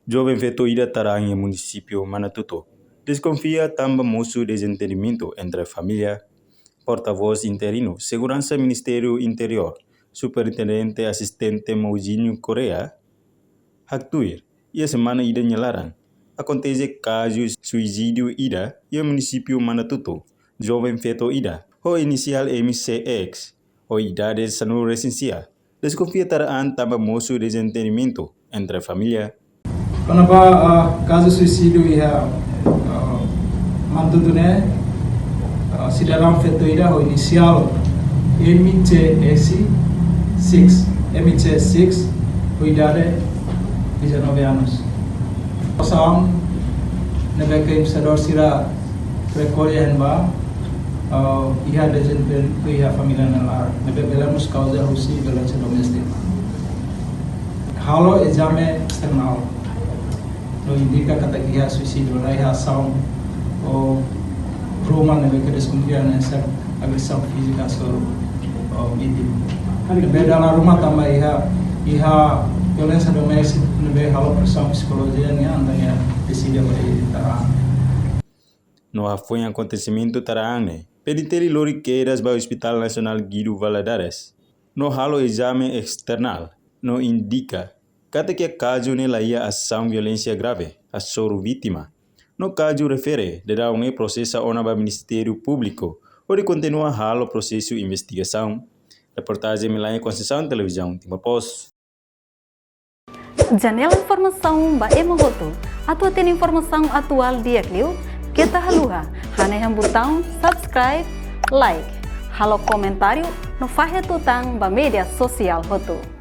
Jovem feito ida tarang em município Manatuto. Desconfia também moço desentendimento entre a família, porta-voz interino, Segurança Ministério Interior, Superintendente Assistente Mouzinho Correa, Haktuir, e a semana ida nyalaran. Acontece caso suicídio ida e o município Manatuto. Jovem feito ida, o inicial MCX, o idade sanu recensia. Desconfia taraan também moço desentendimento entre a família. Kenapa kasus suicídio ia Mantuto cidadão feito ida o inicial MCX6, o idade 19 anos. Pasang naga kay sador sira recolhe henba iha dejen iha família nalar naga belamos causa rusi violência doméstica. Halo exame external no indica kata iha suicídio na iha ação o Roma naga que descobrir nessa agressão física sobre o vítima. Beda na rumah tambah iha violência doméstica naga halo pressão psikologia ni andanya decide beri tarang. No foi um acontecimento tarang pediteri loriqueiras para o Hospital Nacional Guido Valadares. No halo exame external no indica que caso nela ia ação violência grave a soro vítima. No caso refere de dar processo ao Ministério Público ou de continuar halo processo de investigação. Reportagem Milanha Conceição Televisão Timor Post. Janela informação ba Emohoto. Atua tem informação atual dia Clio. Kita haluha, hane botão subscribe, like, halo comentário no Fahia Tutang ba media sosial Hoto.